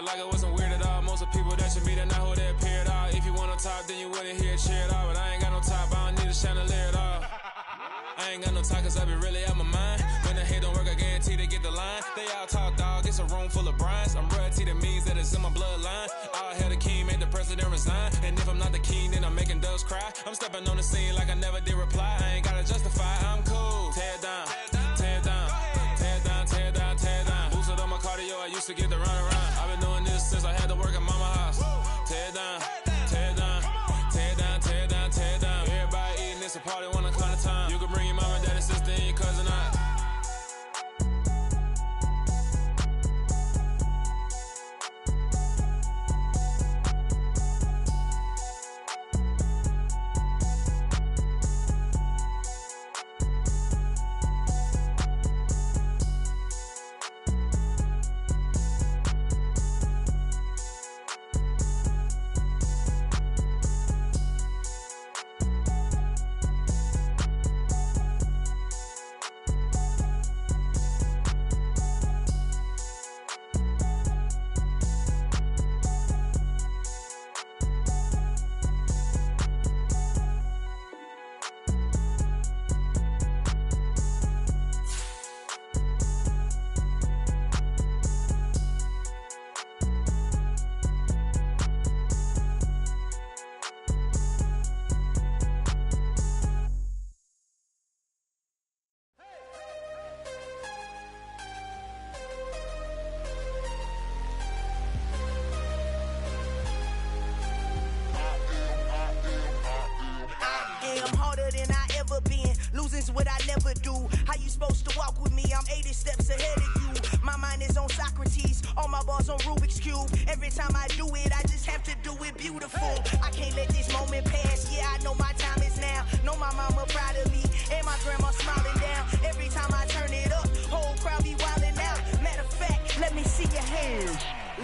acting like it wasn't weird at all. Most of the people that you meet are not who they appear at all. If you want on top, then you wouldn't hear a cheer at all. But I ain't got no top, I don't need a chandelier at all. I ain't got no talk, cause I be really out my mind. When the hate don't work, I guarantee they get the line. They all talk, dog, it's a room full of brinds. I'm royalty, that means that it's in my bloodline. All hail the king, made the president resign. And if I'm not the king, then I'm making doves cry. I'm stepping on the scene like I never did reply. I ain't gotta justify, I'm cool. Tear down, tear down, tear down, tear down, tear down. Boosted on my cardio, I used to get the run around. I've been doing this since I had to work at mama house. Tear down, tear down, tear down, tear down, tear down. Everybody eating, it's a party when I come to time. You can bring your mama, daddy, sister, and your cousin out. Losing's what I never do. How you supposed to walk with me? I'm 80 steps ahead of you. My mind is on Socrates, all my balls on Rubik's Cube. Every time I do it, I just have to do it beautiful. I can't let this moment pass. Yeah, I know my time is now. Know my mama proud of me, and my grandma smiling down. Every time I turn it up, whole crowd be wildin' out. Matter of fact, let me see your hands.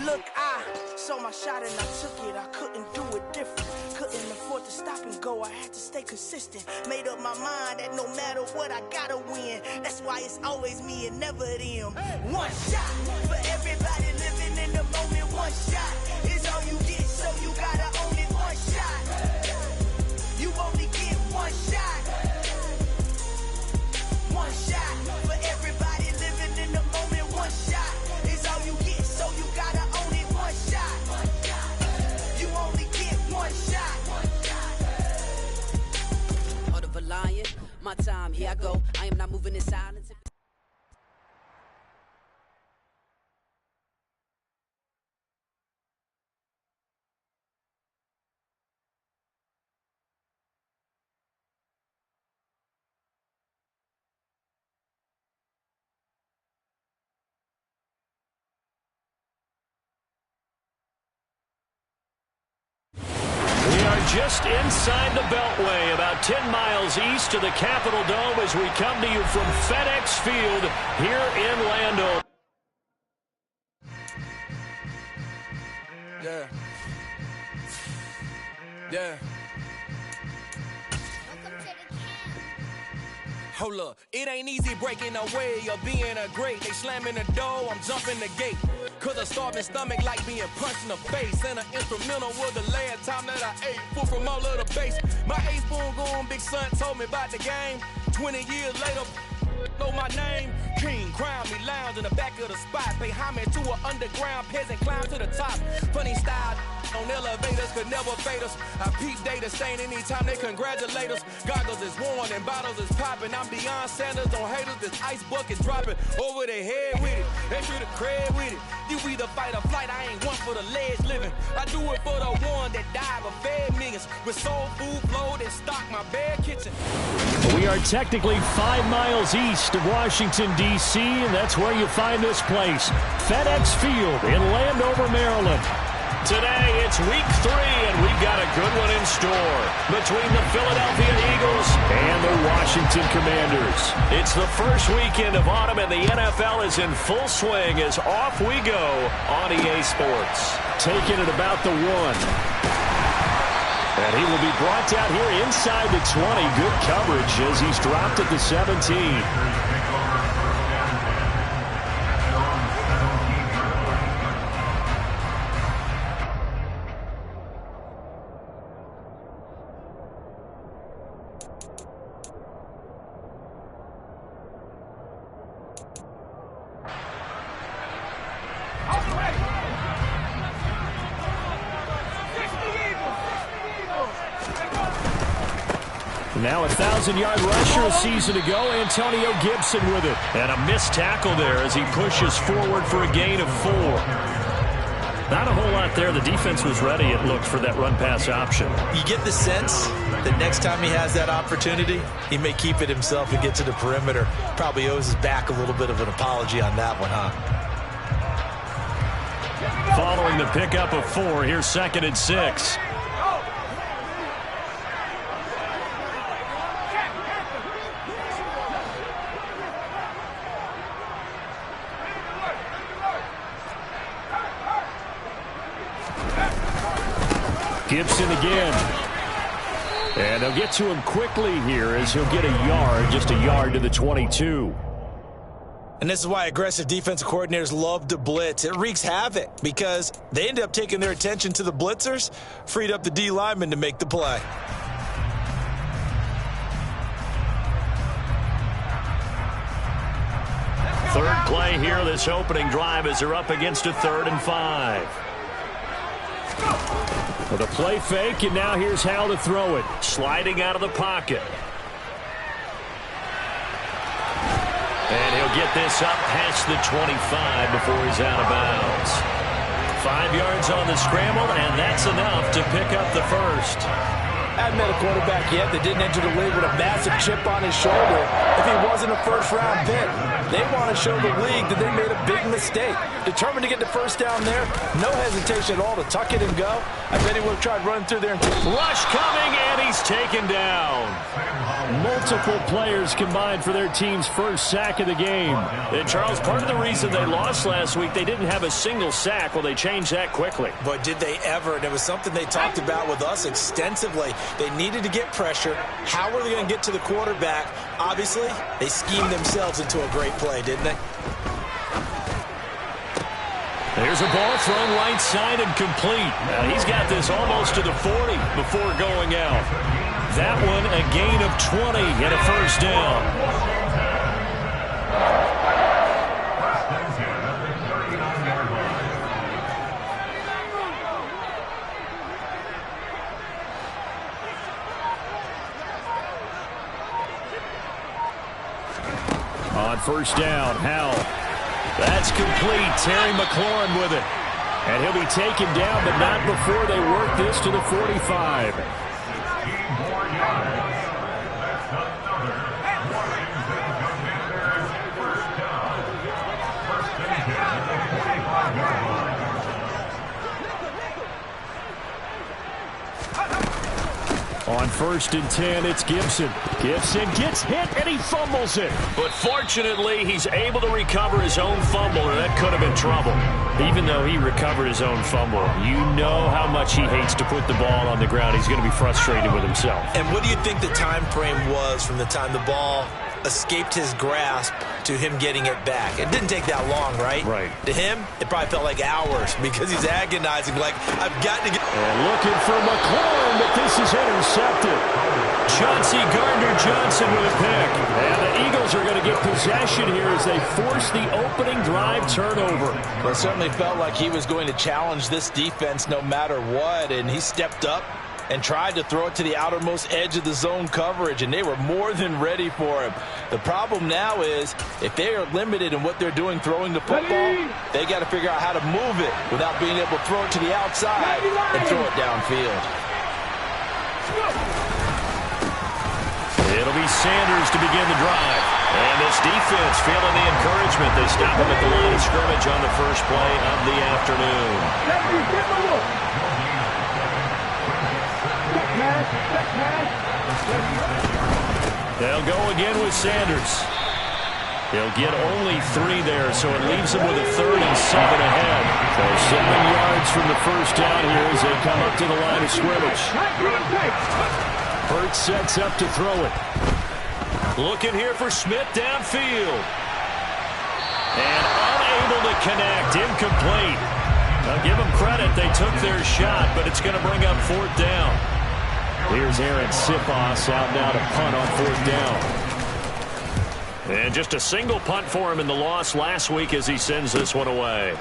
Look, I saw my shot and I took it. I couldn't do it different. Couldn't afford to stop and go. I had to stay consistent. Made up my mind that no matter what, I gotta win. That's why it's always me and never them. One shot for everybody living in the moment. One shot is all you get, so you gotta own it. One shot. You only get one shot. One shot for everybody living in the moment. One shot is all you get, so you gotta own it. One shot. You only get one shot. Heart of a lion, my time, here I go. I am not moving in silence. Just inside the Beltway, about 10 miles east of the Capitol Dome as we come to you from FedEx Field here in Orlando. Yeah. Yeah. Hold up, it ain't easy breaking away or being a great. They slamming the door, I'm jumping the gate. Cause a starving stomach like being punched in the face. And an instrumental was the last time that I ate food from all of the base. My A-spoon going, big son told me about the game. 20 years later, know my name. King, crown me, lounge in the back of the spot. Pay homage to an underground peasant, climb to the top. Funny style on elevators could never fade us. I peep data stain anytime they congratulate us. Goggles is worn and bottles is popping. I'm beyond Sanders on haters, this ice bucket dropping over their head with it. Extra the cred with it. You either fight or flight, I ain't one for the ledge living. I do it for the one that died but fed millions. With soul food flowed and stocked my bare kitchen. We are technically 5 miles east of Washington, D.C., and that's where you find this place, FedEx Field in Landover, Maryland. Today, it's week 3, and we've got a good one in store between the Philadelphia Eagles and the Washington Commanders. It's the first weekend of autumn, and the NFL is in full swing as off we go on EA Sports. Taking it about the 1. And he will be brought down here inside the 20. Good coverage as he's dropped at the 17. Now a 1,000-yard rusher a season ago, Antonio Gibson with it. And a missed tackle there as he pushes forward for a gain of 4. Not a whole lot there. The defense was ready, it looked, for that run-pass option. You get the sense that next time he has that opportunity, he may keep it himself and get to the perimeter. Probably owes his back a little bit of an apology on that one, huh? Following the pickup of 4, here's 2nd and 6. Gibson again. And they'll get to him quickly here as he'll get a yard, just a yard to the 22. And this is why aggressive defensive coordinators love to blitz. It wreaks havoc because they end up taking their attention to the blitzers, freed up the D lineman to make the play. Third play here, this opening drive, as they're up against a 3rd and 5. With a play fake, and now here's how to throw it. Sliding out of the pocket. And he'll get this up past the 25 before he's out of bounds. 5 yards on the scramble, and that's enough to pick up the first. Hadn't met a quarterback yet that didn't enter the league with a massive chip on his shoulder if he wasn't a first-round pick. They want to show the league that they made a big mistake. Determined to get the first down there, no hesitation at all to tuck it and go. I bet he would have tried running through there. Rush coming, and he's taken down. Multiple players combined for their team's first sack of the game. And Charles, part of the reason they lost last week, they didn't have a single sack. Well, they changed that quickly. But did they ever? And it was something they talked about with us extensively. They needed to get pressure. How were they going to get to the quarterback? Obviously, they schemed themselves into a great play, didn't they? There's a ball thrown right side and complete. Now he's got this almost to the 40 before going out. That one a gain of 20 and a first down. On first down, Howell. That's complete. Terry McLaurin with it. And he'll be taken down, but not before they work this to the 45. On 1st and 10, it's Gibson. Gibson gets hit, and he fumbles it. But fortunately, he's able to recover his own fumble, or that could have been trouble. Even though he recovered his own fumble, you know how much he hates to put the ball on the ground. He's going to be frustrated with himself. And what do you think the time frame was from the time the ball escaped his grasp to him getting it back? It didn't take that long, right? Right. To him, it probably felt like hours because he's agonizing, like, I've got to get... And looking for McLaurin, but this is intercepted. Chauncey Gardner-Johnson with a pick. And the Eagles are going to get possession here as they force the opening drive turnover. Well, it certainly felt like he was going to challenge this defense no matter what, and he stepped up and tried to throw it to the outermost edge of the zone coverage, and they were more than ready for him. The problem now is if they are limited in what they're doing throwing the football, they got to figure out how to move it without being able to throw it to the outside and throw it downfield. It'll be Sanders to begin the drive. And this defense feeling the encouragement. They stop him at the line of scrimmage on the first play of the afternoon. They'll go again with Sanders. He'll get only 3 there, so it leaves him with a 3rd and 7 ahead. So 7 yards from the first down here as they come up to the line of scrimmage. Hurts sets up to throw it. Looking here for Smith downfield. And unable to connect. Incomplete. Now give them credit. They took their shot, but it's going to bring up 4th down. Here's Aaron Sipos out now to punt on 4th down. And just a single punt for him in the loss last week as he sends this one away.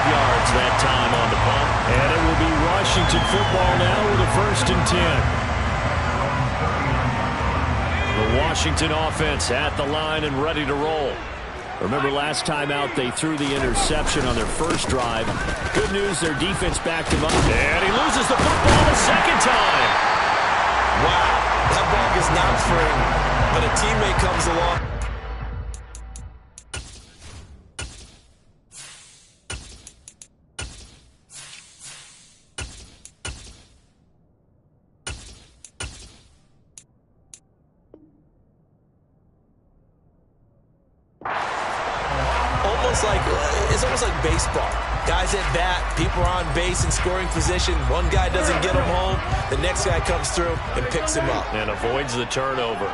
yards that time on the punt. And it will be Washington football now with a 1st and 10. The Washington offense at the line and ready to roll. Remember last time out they threw the interception on their first drive. Good news, their defense backed him up. And he loses the football a second time. Wow, that ball is not free, but a teammate comes along. It's almost like baseball. Guys at bat, people are on base in scoring position. One guy doesn't get him home. The next guy comes through and picks him up. And avoids the turnover.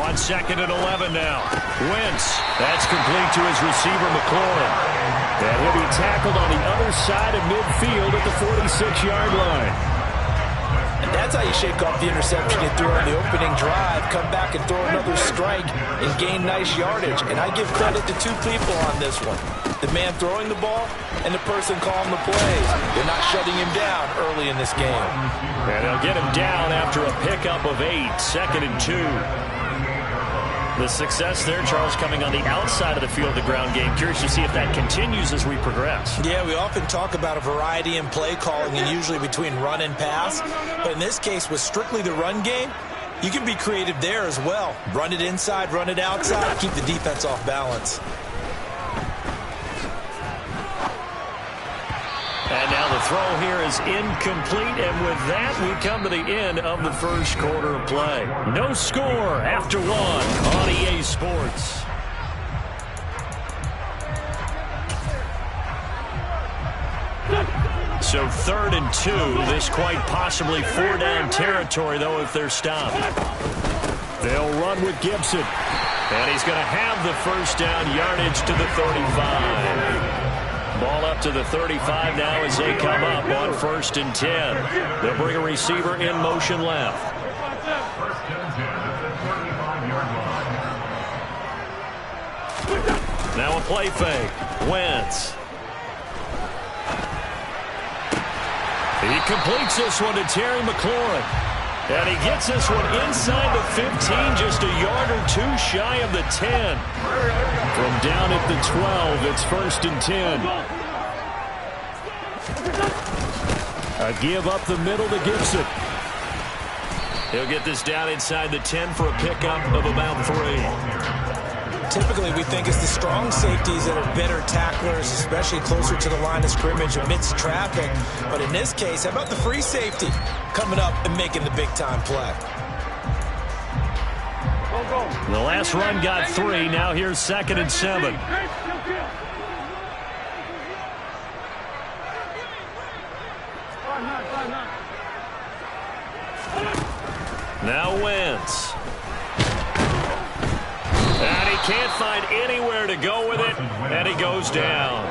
On 2nd and 11 now. Wentz. That's complete to his receiver, McLaurin. And he'll be tackled on the other side of midfield at the 46-yard line. And that's how you shake off the interception you threw on the opening drive, come back and throw another strike and gain nice yardage. And I give credit to two people on this one. The man throwing the ball and the person calling the plays. They're not shutting him down early in this game. And they'll get him down after a pickup of 8, 2nd and 2. The success there, Charles, coming on the outside of the field, the ground game. Curious to see if that continues as we progress. Yeah, we often talk about a variety in play calling and usually between run and pass. But in this case, with strictly the run game, you can be creative there as well. Run it inside, run it outside, keep the defense off balance. And now the throw here is incomplete, and with that, we come to the end of the first quarter of play. No score after 1 on EA Sports. So 3rd and 2, this quite possibly 4-down territory, though, if they're stopped. They'll run with Gibson, and he's going to have the first down yardage to the 35. Ball up to the 35 now as they come up on 1st and 10. They'll bring a receiver in motion left. Now a play fake. Wentz. He completes this one to Terry McLaurin. And he gets this one inside the 15, just a yard or two shy of the 10. From down at the 12, it's 1st and 10. A give up the middle to Gibson. He'll get this down inside the 10 for a pickup of about 3. Typically, we think it's the strong safeties that are better tacklers, especially closer to the line of scrimmage amidst traffic. But in this case, how about the free safety coming up and making the big-time play? The last run got 3. Now here's 2nd and 7. Now Wentz. And he can't find anywhere to go with it, and he goes down.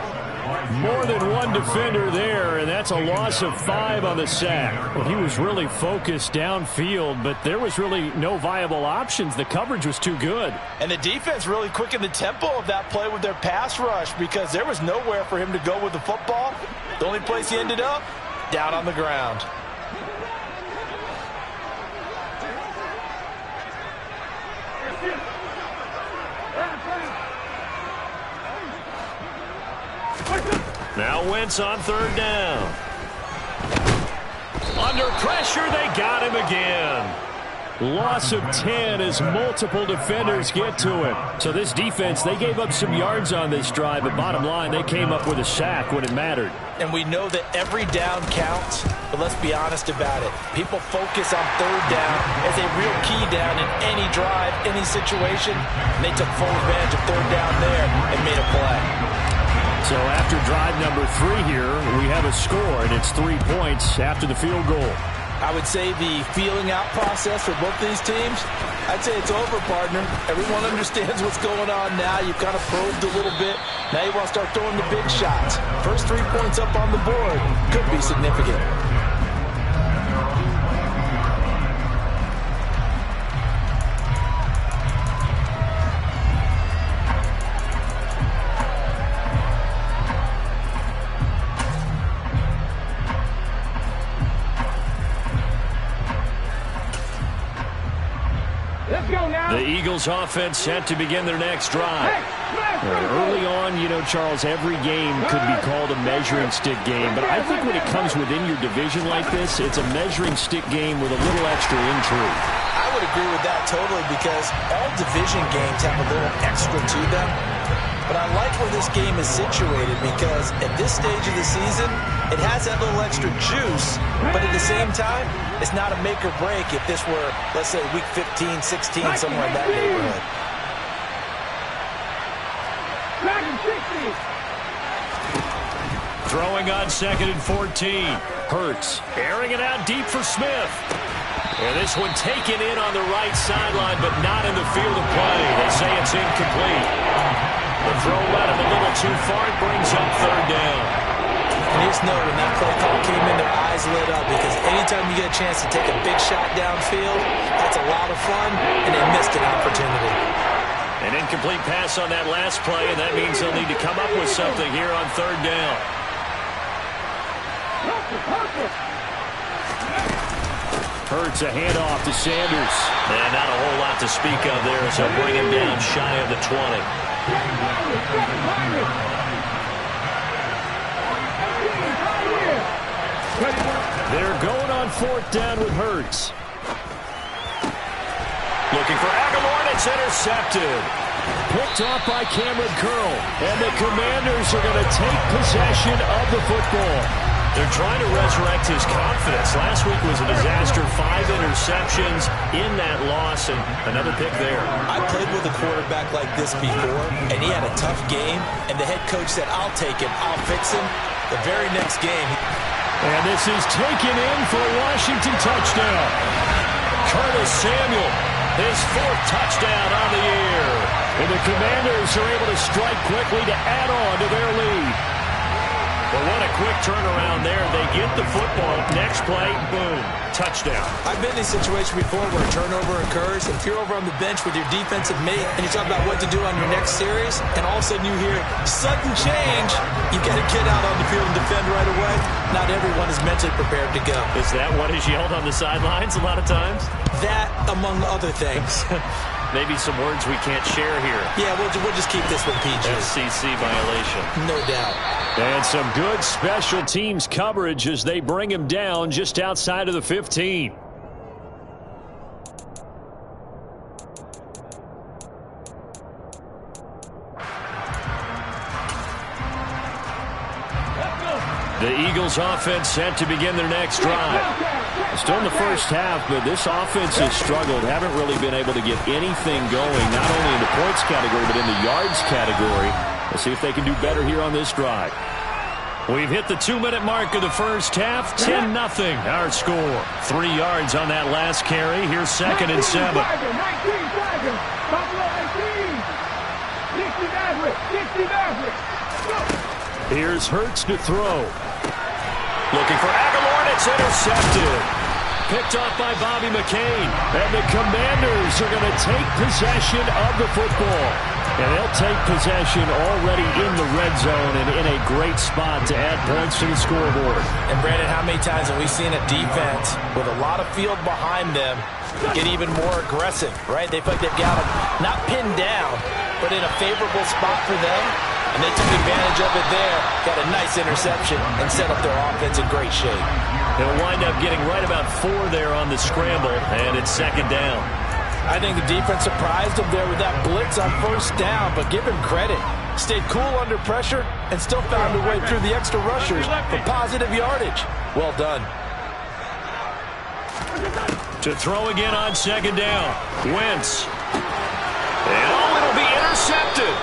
More than one defender there, and that's a loss of 5 on the sack. Well, he was really focused downfield, but there was really no viable options. The coverage was too good. And the defense really quickened the tempo of that play with their pass rush because there was nowhere for him to go with the football. The only place he ended up, down on the ground. Now Wentz on 3rd down. Under pressure, they got him again. Loss of 10 as multiple defenders get to him. So this defense, they gave up some yards on this drive, but bottom line, they came up with a sack when it mattered. And we know that every down counts, but let's be honest about it. People focus on 3rd down as a real key down in any drive, any situation. And they took full advantage of 3rd down there and made a play. So after drive number 3 here, we have a score, and it's 3 points after the field goal. I would say the feeling out process for both these teams, I'd say it's over, partner. Everyone understands what's going on now. You've kind of probed a little bit. Now you want to start throwing the big shots. First 3 points up on the board could be significant. Eagles offense set to begin their next drive. Early on, you know, Charles, every game could be called a measuring stick game. But I think when it comes within your division like this, it's a measuring stick game with a little extra intrigue. I would agree with that totally because all division games have a little extra to them. But I like where this game is situated because at this stage of the season, it has that little extra juice, but at the same time, it's not a make or break if this were, let's say, week 15, 16, somewhere in that neighborhood. Throwing on 2nd and 14. Hurts airing it out deep for Smith. And this one taken in on the right sideline, but not in the field of play. They say it's incomplete. The throw led him a little too far. It brings up 3rd down. And you just know when that play call came in, their eyes lit up because anytime you get a chance to take a big shot downfield, that's a lot of fun, and they missed an opportunity. An incomplete pass on that last play, and that means they'll need to come up with something here on 3rd down. Hurts a handoff to Sanders. And not a whole lot to speak of there as they'll bring him down shy of the 20. They're going on 4th down with Hurts. Looking for Aguilar, and it's intercepted. Picked off by Cameron Curl. And the Commanders are going to take possession of the football. They're trying to resurrect his confidence. Last week was a disaster. 5 interceptions in that loss, and another pick there. I played with a quarterback like this before, and he had a tough game, and the head coach said, I'll take him, I'll fix him. The very next game. And this is taken in for a Washington touchdown. Curtis Samuel, his 4th touchdown on the year. And the Commanders are able to strike quickly to add on to their lead. But what a quick turnaround there. They get the football. Next play, boom, touchdown. I've been in a situation before where a turnover occurs, and if you're over on the bench with your defensive mate and you talk about what to do on your next series, and all of a sudden you hear sudden change, you got to get out on the field and defend right away. Not everyone is mentally prepared to go. Is that what is yelled on the sidelines a lot of times? That, among other things. Maybe some words we can't share here. Yeah, we'll just keep this one PG. FCC violation. No doubt. And some good special teams coverage as they bring him down just outside of the 15. The Eagles offense set to begin their next drive. Still in the first half, but this offense has struggled. Haven't really been able to get anything going, not only in the points category, but in the yards category. Let's see if they can do better here on this drive. We've hit the 2-minute mark of the first half. 10-0 our score. 3 yards on that last carry. Here's 2nd and 7. Here's Hurts to throw. Looking for Aguilar, and it's intercepted. Picked off by Bobby McCain. And the Commanders are going to take possession of the football. And they'll take possession already in the red zone and in a great spot to add points to the scoreboard. And Brandon, how many times have we seen a defense with a lot of field behind them get even more aggressive, right? They feel like they've got them not pinned down, but in a favorable spot for them. And they took advantage of it there, got a nice interception, and set up their offense in great shape. They'll wind up getting right about 4 there on the scramble, and it's 2nd down. I think the defense surprised him there with that blitz on 1st down, but give him credit. Stayed cool under pressure and still found a way through the extra rushers for positive yardage. Well done. To throw again on 2nd down. Wentz. And it'll be intercepted.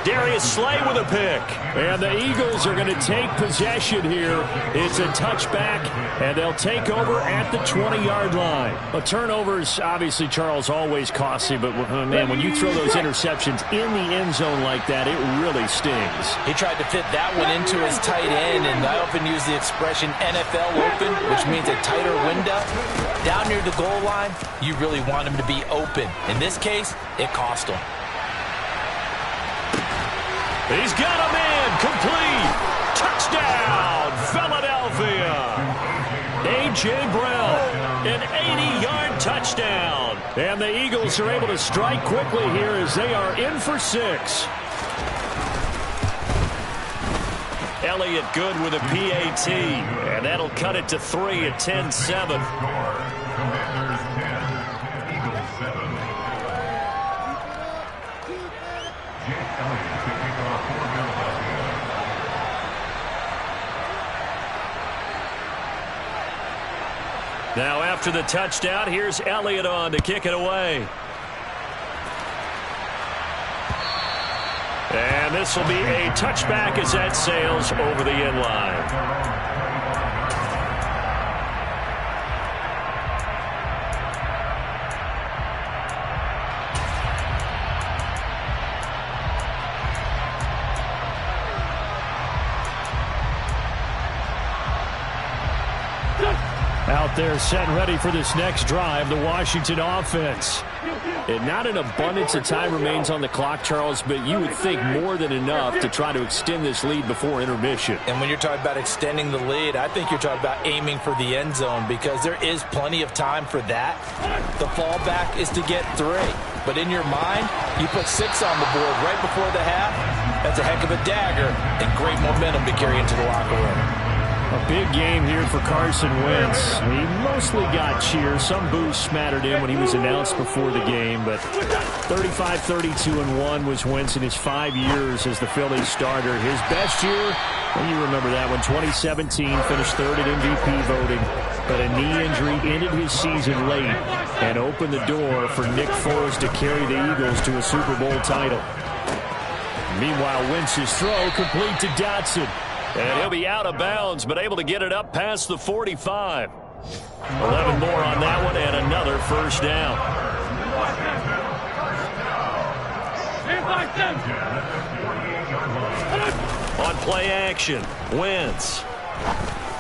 Darius Slay with a pick. And the Eagles are going to take possession here. It's a touchback, and they'll take over at the 20-yard line. A turnover's obviously, Charles, always costly, but, man, when you throw those interceptions in the end zone like that, it really stings. He tried to fit that one into his tight end, and I often use the expression NFL open, which means a tighter window. Down near the goal line, you really want him to be open. In this case, it cost him. He's got a man, complete, touchdown, Philadelphia. A.J. Brown, an 80-yard touchdown. And the Eagles are able to strike quickly here as they are in for 6. Elliott good with a PAT, and that'll cut it to 3 at 10-7. Now after the touchdown, here's Elliott on to kick it away. And this will be a touchback as that sails over the end line. Out there set and ready for this next drive, the Washington offense. And not an abundance of time remains on the clock, Charles, but you would think more than enough to try to extend this lead before intermission. And when you're talking about extending the lead, I think you're talking about aiming for the end zone because there is plenty of time for that. The fallback is to get 3. But in your mind, you put 6 on the board right before the half. That's a heck of a dagger and great momentum to carry into the locker room. A big game here for Carson Wentz. He mostly got cheers. Some boos smattered in when he was announced before the game, but 35-32-1 was Wentz in his 5 years as the Phillies starter. His best year, well, you remember that one, 2017, finished 3rd at MVP voting, but a knee injury ended his season late and opened the door for Nick Foles to carry the Eagles to a Super Bowl title. Meanwhile, Wentz's throw complete to Dotson. And he'll be out of bounds, but able to get it up past the 45. 11 more on that one, and another first down. On play action, Wentz.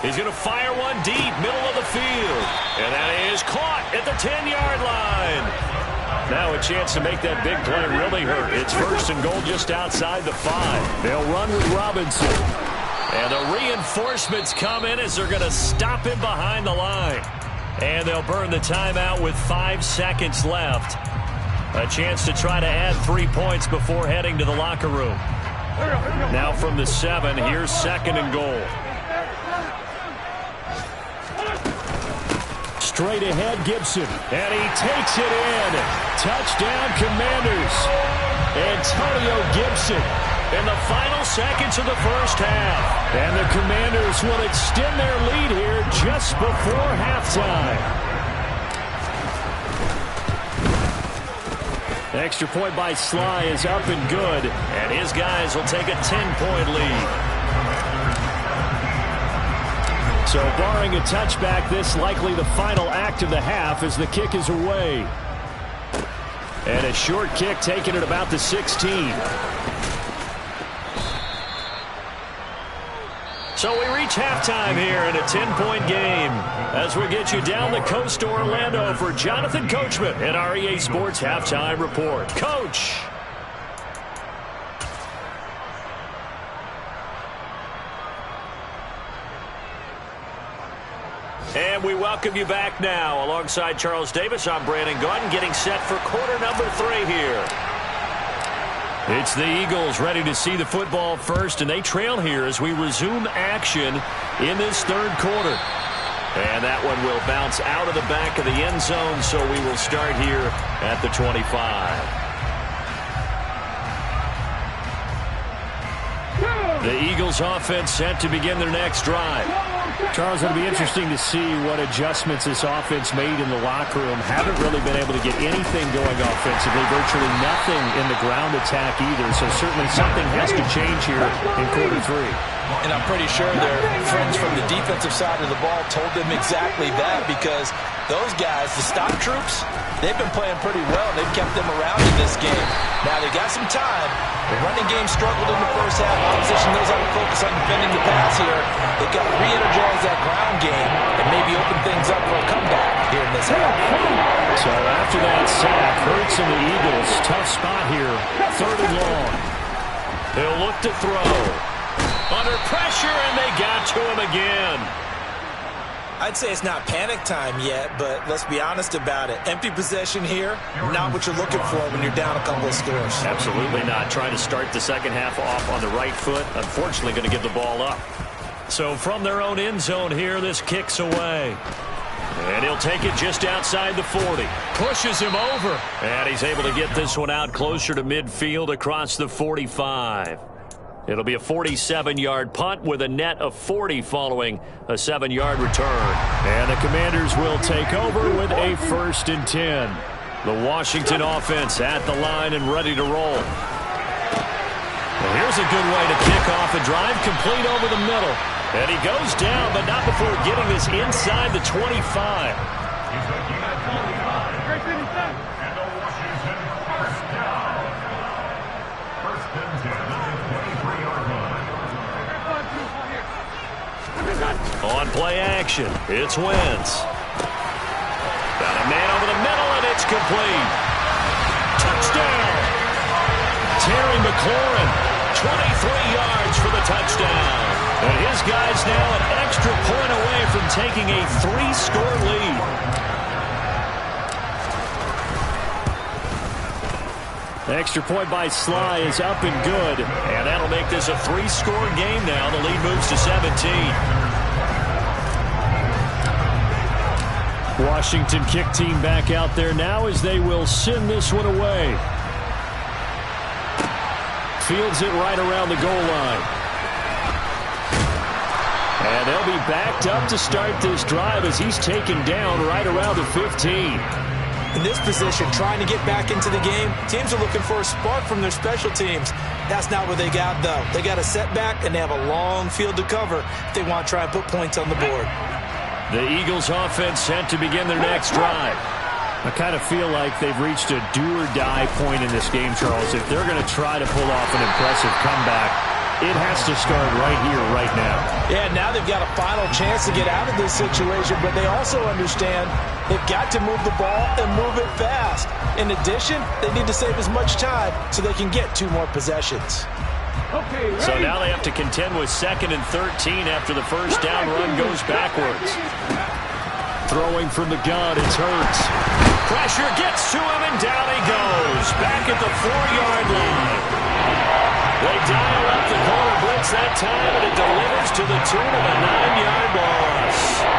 He's going to fire one deep, middle of the field. And that is caught at the 10-yard line. Now a chance to make that big play really hurt. It's 1st and goal just outside the 5. They'll run with Robinson. And the reinforcements come in as they're going to stop him behind the line. And they'll burn the timeout with 5 seconds left. A chance to try to add 3 points before heading to the locker room. Now from the 7, here's 2nd and goal. Straight ahead, Gibson. And he takes it in. Touchdown, Commanders. Antonio Gibson in the final seconds of the first half. And the Commanders will extend their lead here just before halftime. The extra point by Sly is up and good. And his guys will take a 10-point lead. So barring a touchback, this likely the final act of the half as the kick is away. And a short kick taken at about the 16. So we reach halftime here in a 10-point game as we get you down the coast to Orlando for Jonathan Coachman at our EA Sports Halftime Report. Coach. And we welcome you back now. Alongside Charles Davis, I'm Brandon Gordon, getting set for quarter number 3 here. It's the Eagles ready to see the football first, and they trail here as we resume action in this 3rd quarter. And that one will bounce out of the back of the end zone, so we will start here at the 25. The Eagles offense set to begin their next drive. Charles, it'll be interesting to see what adjustments this offense made in the locker room. Haven't really been able to get anything going offensively. Virtually nothing in the ground attack either. So certainly something has to change here in quarter 3. And I'm pretty sure their friends from the defensive side of the ball told them exactly that, because those guys, the stop troops, they've been playing pretty well. They've kept them around in this game. Now they got some time. The running game struggled in the first half. Opposition knows how to focus on defending the pass here. They've got to re-energize that ground game and maybe open things up for a comeback here in this half. So after that sack, Hurts and the Eagles, tough spot here. 3rd and long. They'll look to throw. Under pressure, and they got to him again. I'd say it's not panic time yet, but let's be honest about it. Empty possession here, not what you're looking for when you're down a couple of scores. Absolutely not. Trying to start the second half off on the right foot. Unfortunately, going to give the ball up. So from their own end zone here, this kicks away. And he'll take it just outside the 40. Pushes him over. And he's able to get this one out closer to midfield across the 45. It'll be a 47-yard punt with a net of 40 following a 7-yard return. And the Commanders will take over with a 1st and 10. The Washington offense at the line and ready to roll. Well, here's a good way to kick off a drive, complete over the middle. And he goes down, but not before getting this inside the 25. On play action, it's Wentz. Got a man over the middle, and it's complete. Touchdown! Terry McLaurin, 23 yards for the touchdown. And his guy's now an extra point away from taking a 3-score lead. The extra point by Sly is up and good. And that'll make this a 3-score game now. The lead moves to 17. Washington kick team back out there now as they will send this one away. Fields it right around the goal line. And they'll be backed up to start this drive as he's taken down right around the 15. In this position, trying to get back into the game, teams are looking for a spark from their special teams. That's not what they got, though. They got a setback, and they have a long field to cover if they want to try and put points on the board. The Eagles offense set to begin their next drive. I kind of feel like they've reached a do-or-die point in this game, Charles. If they're going to try to pull off an impressive comeback, it has to start right here, right now. Yeah, now they've got a final chance to get out of this situation, but they also understand they've got to move the ball and move it fast. In addition, they need to save as much time so they can get 2 more possessions. So now they have to contend with 2nd and 13 after the first down run goes backwards. Throwing from the gun, it's Hurts. Pressure gets to him, and down he goes. Back at the 4-yard line. They dial up the corner blitz that time, and it delivers to the tune of a 9-yard loss.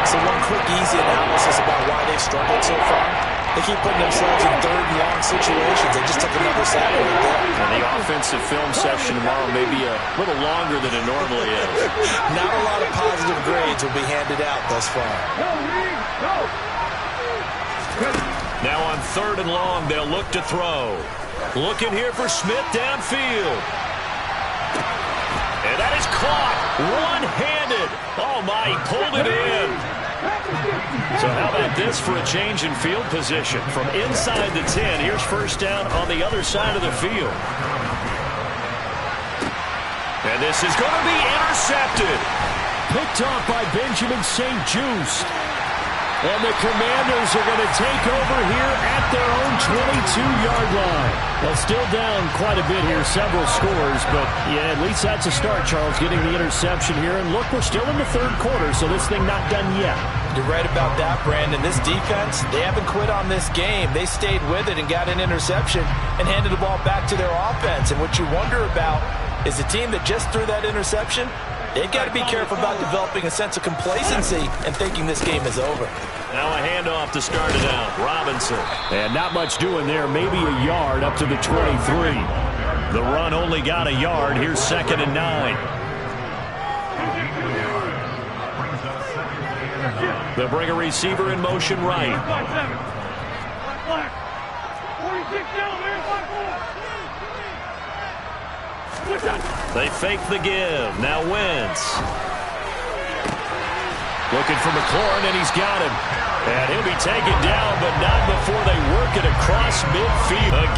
So one quick, easy analysis about why they've struggled so far. They keep putting themselves in 3rd and long situations. They just took another sack right there. And the offensive film session tomorrow may be a little longer than it normally is. Not a lot of positive grades will be handed out thus far. Now on 3rd and long, they'll look to throw. Looking here for Smith downfield. And that is caught one-handed. Oh, my, he pulled it in. So how about this for a change in field position? From inside the 10, here's first down on the other side of the field. And this is going to be intercepted. Picked off by Benjamin St-Juste. And the Commanders are going to take over here at their own 22-yard line. Well, still down quite a bit here, several scores, but yeah, at least that's a start, Charles, getting the interception here. And look, we're still in the 3rd quarter, so this thing not done yet. You're right about that, Brandon. This defense, they haven't quit on this game. They stayed with it and got an interception and handed the ball back to their offense. And what you wonder about is the team that just threw that interception, they've got to be careful about developing a sense of complacency and thinking this game is over. Now a handoff to start it out. Robinson. And not much doing there. Maybe a yard up to the 23. The run only got a yard. Here's 2nd and 9. They'll bring a receiver in motion right. They fake the give. Now Wentz. Looking for McLaurin, and he's got him. And he'll be taken down, but not before they work it across midfield.